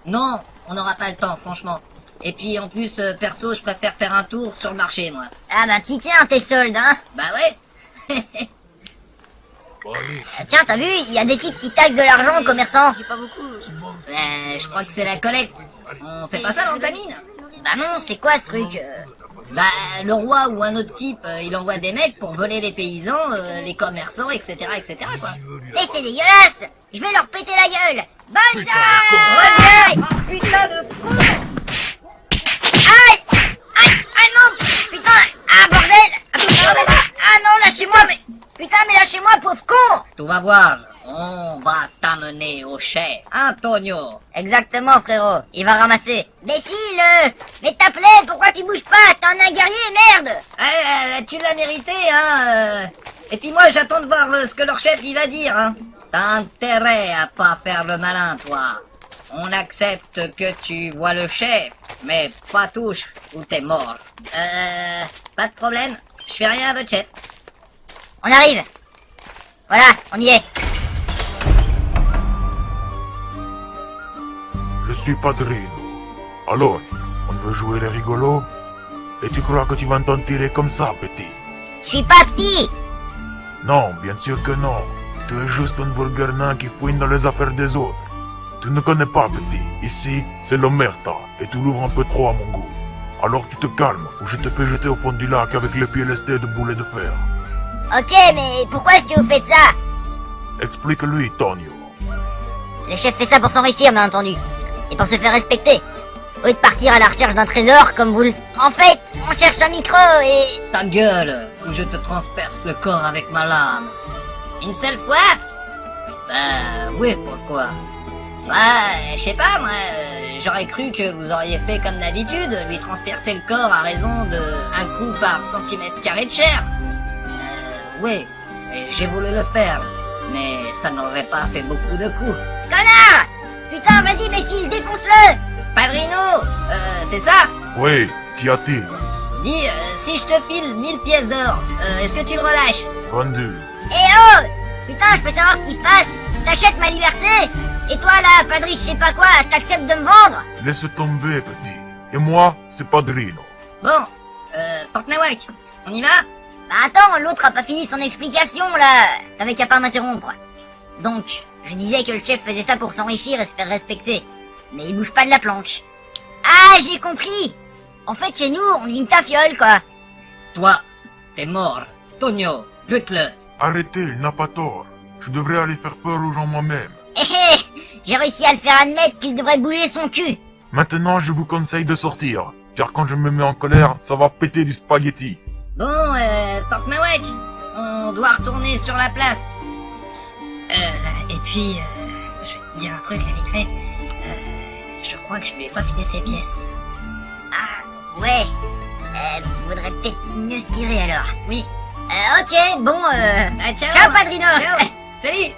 Non, on n'aura pas le temps, franchement. Et puis en plus, perso, je préfère faire un tour sur le marché, moi. Ah ben, t'y tiens, tes soldes, hein. Bah ouais. Tiens, t'as vu, il y a des types qui taxent de l'argent aux commerçants. Je crois que c'est la collecte. On fait pas ça dans ta mine? Bah non, c'est quoi ce truc? Bah, le roi ou un autre type, il envoie des mecs pour voler les paysans, les commerçants, etc., quoi. Et c'est dégueulasse. Je vais leur péter la gueule. Bonne Reviens! Oh, putain de con! Ah non. Putain. Ah bordel. Ah non, lâchez-moi, mais... Putain, mais lâchez-moi, pauvre con. Tu vas voir, on va t'amener au chef, Antonio. Exactement, frérot. Il va ramasser. Mais si, mais tape-les, pourquoi tu bouges pas? T'es un guerrier, merde. Tu l'as mérité, hein. Et puis moi, j'attends de voir ce que leur chef, il va dire, hein. T'as intérêt à pas faire le malin, toi. On accepte que tu vois le chef, mais pas touche ou t'es mort. Pas de problème. Je fais rien à votre chef. On arrive. Voilà, on y est. Je suis Padrino. Alors, on veut jouer les rigolos? Et tu crois que tu vas t'en tirer comme ça, petit? Je suis pas petit. Non, bien sûr que non. Tu es juste un vulgaire nain qui fouine dans les affaires des autres. Tu ne connais pas, petit. Ici, c'est l'omerta, et tu l'ouvres un peu trop à mon goût. Alors tu te calmes, ou je te fais jeter au fond du lac avec les pieds lestés de boulets de fer. Ok, mais pourquoi est-ce que vous faites ça? Explique-lui, Tonio. Le chef fait ça pour s'enrichir, bien entendu. Et pour se faire respecter. Au lieu de partir à la recherche d'un trésor, comme vous le... En fait, on cherche un micro et... Ta gueule, ou je te transperce le corps avec ma lame. Une seule fois? Ben, oui, pourquoi? Bah, je sais pas, moi, j'aurais cru que vous auriez fait comme d'habitude, lui transpercer le corps à raison de un coup par centimètre carré de chair. Oui, j'ai voulu le faire, mais ça n'aurait pas fait beaucoup de coups. Connard! Putain, vas-y, imbécile, défonce-le! Padrino, c'est ça? Oui, qu'y a-t-il? Dis, si je te file 1000 pièces d'or, est-ce que tu le relâches? Vendu. Eh oh! Putain, je peux savoir ce qui se passe? T'achètes ma liberté? Et toi là, padri, je sais pas quoi, t'acceptes de me vendre? Laisse tomber, petit. Et moi, c'est Padrino. Bon, Portnawak, on y va? Bah attends, l'autre a pas fini son explication là. T'avais qu'à pas m'interrompre. Donc, je disais que le chef faisait ça pour s'enrichir et se faire respecter. Mais il bouge pas de la planche. Ah, j'ai compris! En fait, chez nous, on dit une tafiole, quoi. Toi, t'es mort. Tonio, bute-le. Arrêtez, il n'a pas tort. Je devrais aller faire peur aux gens moi-même. Hé hé! J'ai réussi à le faire admettre qu'il devrait bouger son cul. Maintenant, je vous conseille de sortir. Car quand je me mets en colère, ça va péter du spaghetti. Bon, Portnawak, on doit retourner sur la place. Et puis, je vais te dire un truc, là, vite fait. Je crois que je lui ai pas filé ses pièces. Ah, ouais. Faudrait peut-être mieux se tirer alors. Oui. Ok, bon, Ciao, ciao, Padrino. Ciao. Salut.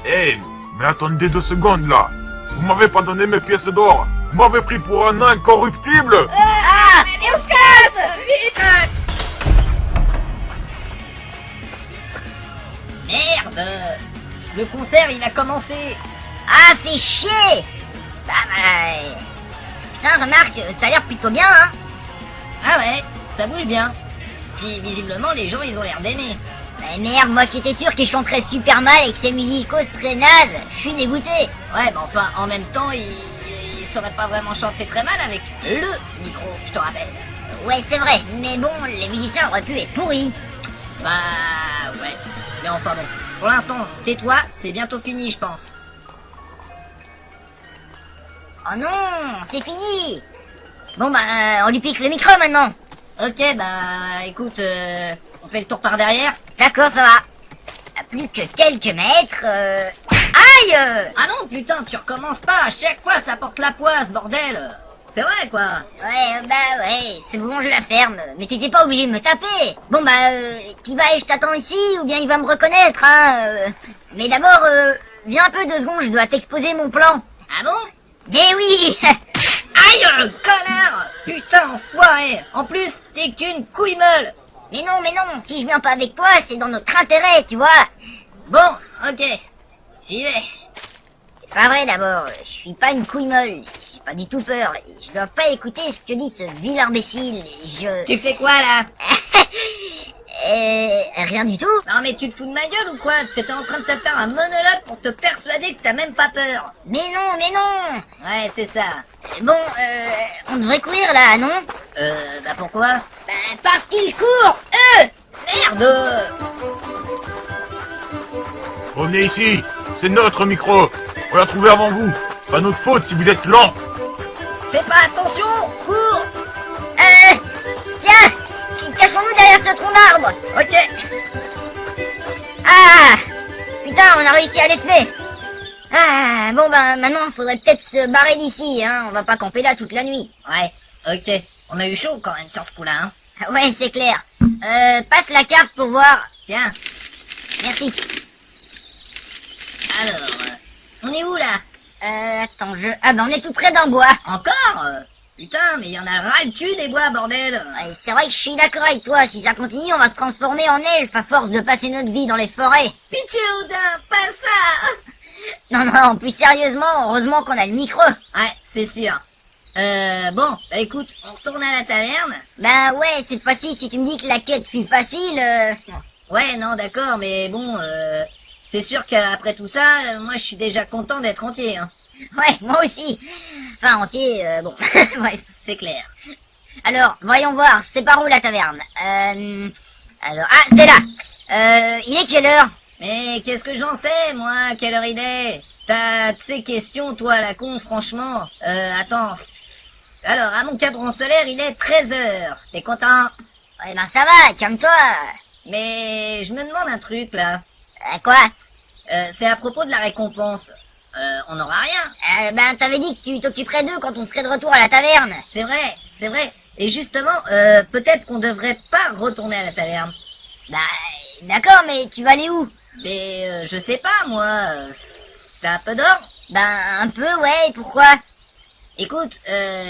Hé, mais attendez 2 secondes là. Vous m'avez pas donné mes pièces d'or. Vous m'avez pris pour un incorruptible. Ah, mais on se casse. Vite. Merde. Le concert, il a commencé. Ah, fais chier. Putain, remarque, ça a l'air plutôt bien, hein. Ah ouais, ça bouge bien. Puis visiblement, les gens, ils ont l'air d'aimer. Mais merde, moi qui étais sûr qu'ils chanteraient super mal et que ces musicos seraient nazes, je suis dégoûté. Ouais, mais enfin, en même temps, ils sauraient pas vraiment chanter très mal avec le micro, je te rappelle. Ouais, c'est vrai, mais bon, les musiciens auraient pu être pourris. Bah, ouais. Mais enfin bon, pour l'instant, tais-toi, c'est bientôt fini, je pense. Oh non, c'est fini. Bon bah, on lui pique le micro maintenant. Ok, bah, écoute, on fait le tour par derrière. D'accord, ça va. À plus que quelques mètres, Aïe! Ah non, putain, tu recommences pas, à chaque fois ça porte la poisse, bordel. C'est vrai, quoi. Ouais, bah ouais, c'est bon, je la ferme. Mais t'étais pas obligé de me taper. Bon bah, t'y vas et je t'attends ici, ou bien il va me reconnaître, hein. Mais d'abord, viens un peu 2 secondes, je dois t'exposer mon plan. Ah bon? Mais oui. Aïe, connard. Putain, enfoiré. En plus, t'es qu'une couille molle. Mais non, si je viens pas avec toi, c'est dans notre intérêt, tu vois. Bon, ok. J'y vais. C'est pas vrai d'abord, je suis pas une couille molle, j'ai pas du tout peur, je dois pas écouter ce que dit ce vil imbécile, Tu fais quoi, là? Rien du tout. Non mais tu te fous de ma gueule ou quoi? T'étais en train de te faire un monologue pour te persuader que t'as même pas peur. Mais non. Ouais, c'est ça. Bon, on devrait courir là, non? Bah pourquoi? Bah parce qu'ils courent, Merde. Revenez ici. C'est notre micro. On l'a trouvé avant vous. Pas notre faute si vous êtes lent. Fais pas attention. Cours. Tiens, cachons-nous derrière ce tronc d'arbre. Ok. Ah, putain, on a réussi à l'esmer. Ah, bon ben maintenant, faudrait peut-être se barrer d'ici, hein. On va pas camper là toute la nuit. Ouais, ok. On a eu chaud quand même sur ce coup-là, hein. Ouais, c'est clair. Passe la carte pour voir. Tiens. Merci. Alors, on est où là? Attends, Ah ben on est tout près d'un bois. Encore? Putain, mais il y en a ras le cul des bois, bordel. Ouais, c'est vrai que je suis d'accord avec toi. Si ça continue, on va se transformer en elfe à force de passer notre vie dans les forêts. Pitié, Odin, pas ça. Non, plus sérieusement, heureusement qu'on a le micro. Ouais, c'est sûr. Bon, bah écoute, on retourne à la taverne. Ben ouais, cette fois-ci, si tu me dis que la quête fut facile, Ouais, non, d'accord, mais bon, c'est sûr qu'après tout ça, moi je suis déjà content d'être entier, hein. Ouais, moi aussi. Enfin, entier, bon, bref. C'est clair. Alors, voyons voir, c'est par où la taverne alors, ah, c'est là. Il est quelle heure? Mais qu'est-ce que j'en sais, moi? Quelle heure il est? T'as de ces questions, toi, à la con, franchement. Attends. Alors, à mon cadran solaire, il est 13h. T'es content? Ouais, ben ça va, calme-toi. Mais je me demande un truc, là. Quoi? C'est à propos de la récompense. On n'aura rien. Ben t'avais dit que tu t'occuperais d'eux quand on serait de retour à la taverne. C'est vrai, c'est vrai. Et justement, peut-être qu'on devrait pas retourner à la taverne. Bah, d'accord, mais tu vas aller où? Mais je sais pas, moi. T'as un peu d'or? Ben, un peu, ouais, pourquoi? Écoute,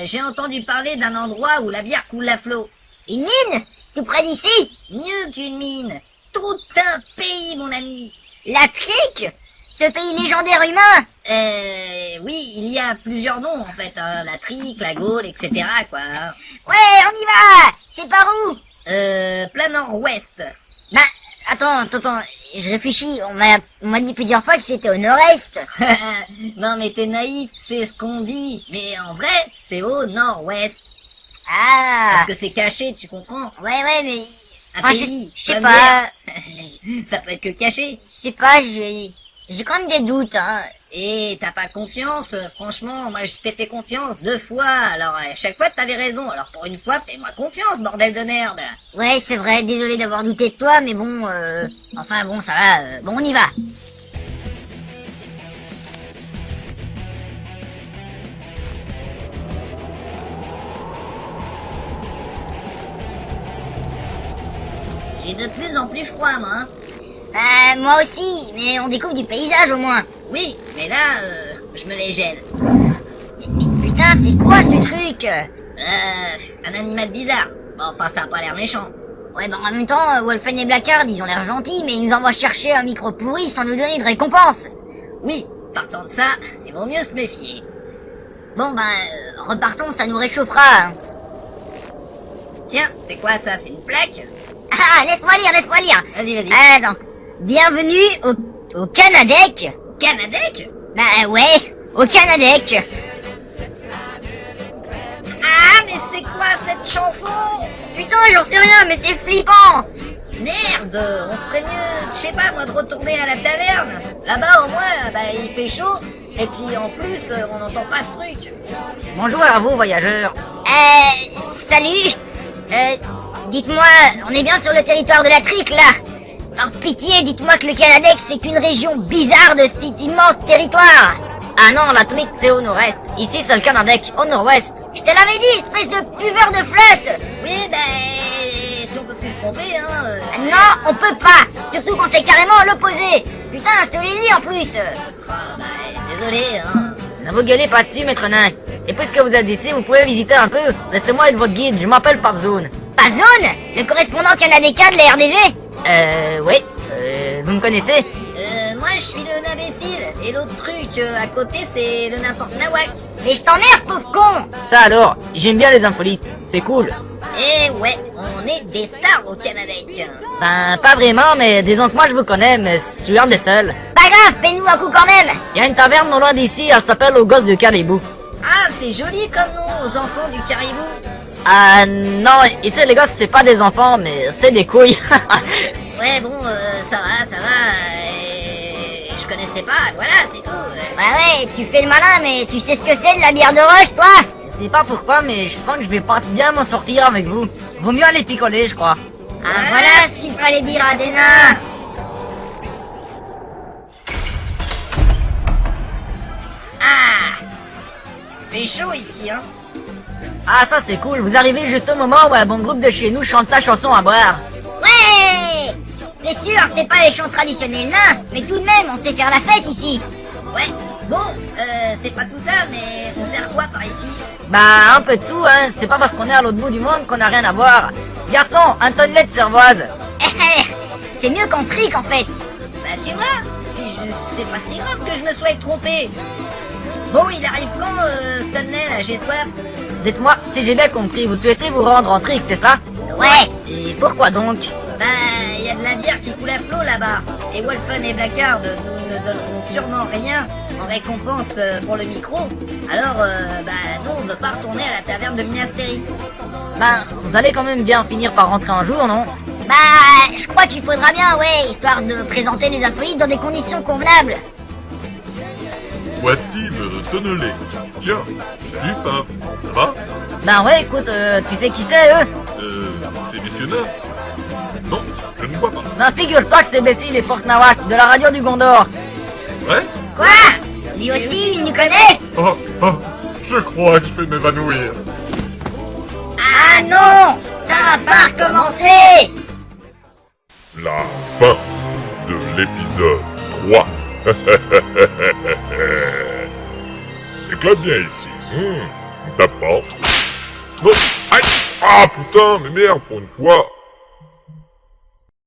j'ai entendu parler d'un endroit où la bière coule à flot. Une mine? Tout près d'ici? Mieux qu'une mine. Tout un pays, mon ami. La Trique? Ce pays légendaire humain? Oui, il y a plusieurs noms, en fait. Hein. La Trique, la Gaule, etc., quoi. Ouais, on y va! C'est par où? Plein nord-ouest. Bah, attends, je réfléchis, on m'a dit plusieurs fois que c'était au nord-est. Non, mais t'es naïf, c'est ce qu'on dit. Mais en vrai, c'est au nord-ouest. Ah! Parce que c'est caché, tu comprends? Ouais, mais... Un Enfin, pays, je sais plein de pas, bière. Ça peut être que caché. je sais pas, j'ai quand même des doutes, hein. Et t'as pas confiance, franchement, moi je t'ai fait confiance 2 fois, alors à chaque fois t'avais raison, alors pour une fois fais-moi confiance, bordel de merde. Ouais, c'est vrai, désolé d'avoir douté de toi, mais bon, enfin bon, ça va, bon, on y va. J'ai de plus en plus froid, moi. Hein. Moi aussi, mais on découvre du paysage au moins. Oui, mais là, je me les gèle. Mais putain, c'est quoi ce truc? Un animal bizarre. Bon, enfin, ça a pas l'air méchant. Ouais, bah en même temps, Wolfen et Blackard, ils ont l'air gentils, mais ils nous envoient chercher un micro pourri sans nous donner de récompense. Oui, partant de ça, il vaut mieux se méfier. Bon, repartons, ça nous réchauffera. Hein. Tiens, c'est quoi ça? C'est une plaque? Ah, laisse-moi lire. Vas-y. Attends. Bienvenue au Canadec. Canadec? Bah ouais, au Canadec. Ah, mais c'est quoi cette chanson? Putain, j'en sais rien, mais c'est flippant. Merde, on ferait mieux, je sais pas moi, de retourner à la taverne. Là-bas, au moins, il fait chaud. Et puis, en plus, on n'entend pas ce truc. Bonjour à vous, voyageurs. Salut. Dites-moi, on est bien sur le territoire de la Trique, là? Par pitié, dites-moi que le Canadec, c'est qu'une région bizarre de cet immense territoire. Ah non, la Trique, c'est au nord-est. Ici, c'est le Canadec, au nord-ouest. Je te l'avais dit, espèce de buveur de flotte. Oui, si on peut plus se tromper, hein... Non, on peut pas. Surtout quand c'est carrément l'opposé. Putain, je te l'ai dit en plus. Désolé, hein... Ne vous gueulez pas dessus, maître nain. Et puisque vous êtes ici, vous pouvez visiter un peu. Laissez-moi être votre guide, je m'appelle Pavzone. Pavzone? Le correspondant canadéen de la RDG? Oui. Vous me connaissez? Moi je suis le imbécile, et l'autre truc à côté c'est le n'importe nawak. Mais je t'emmerde, pauvre con. Ça alors, j'aime bien les infolites, c'est cool. Et ouais, on est des stars au Canadec. Ben, pas vraiment, mais disons que moi je vous connais, mais je suis un des seuls. Pas grave, fais-nous un coup quand même. Il y a une taverne non loin d'ici, elle s'appelle Au Gosse du Caribou. Ah, c'est joli comme nom, aux enfants du caribou. Ah non, ici les gosses c'est pas des enfants, mais c'est des couilles. Ouais, bon, ça va, je connaissais pas, voilà, c'est tout. Ouais, tu fais le malin, mais tu sais ce que c'est de la bière de roche, toi? Je sais pas pourquoi, mais je sens que je vais pas bien m'en sortir avec vous. Vaut mieux aller picoler, je crois. Ah, voilà ce qu'il fallait dire à des nains. Ah, fait chaud ici, hein. Ah ça c'est cool, vous arrivez juste au moment où un bon groupe de chez nous chante sa chanson à boire. Ouais. C'est sûr, c'est pas les chants traditionnels nains, mais tout de même, on sait faire la fête ici. Ouais, bon, c'est pas tout ça, mais on sert quoi par ici? Bah un peu de tout, hein, c'est pas parce qu'on est à l'autre bout du monde qu'on a rien à boire. Garçon, un tonnelet de cervoise. C'est mieux qu'en Trique en fait. Bah tu vois, c'est pas si grave que je me sois trompé. Bon, il arrive quand, Stanley, là, j'ai soif. Dites-moi, si j'ai bien compris, vous souhaitez vous rendre en Trique, c'est ça? Ouais. Et pourquoi donc? Bah, il y a de la bière qui coule à flot là-bas. Et Wolfen et Blackard nous ne donneront sûrement rien en récompense pour le micro. Alors, nous, on veut pas retourner à la taverne de Minas Tirith. Ben, vous allez quand même bien finir par rentrer un jour, non? Bah, je crois qu'il faudra bien, ouais, histoire de présenter les acolytes dans des conditions convenables. Voici le tonnelé. Tiens, salut Pape, ça va? Ben ouais, écoute, tu sais qui c'est, eux? C'est messieurs nains? Non, je ne vois pas. Ben figure-toi que c'est Bessil et Fortnawak, de la radio du Gondor. C'est vrai? Quoi? Lui aussi, il nous connaît? Oh, je crois que je vais m'évanouir. Ah non! Ça va pas recommencer! La fin de l'épisode 3. S'éclate bien ici. On tape pas. Non, aïe! Ah putain, mais merde, pour une fois.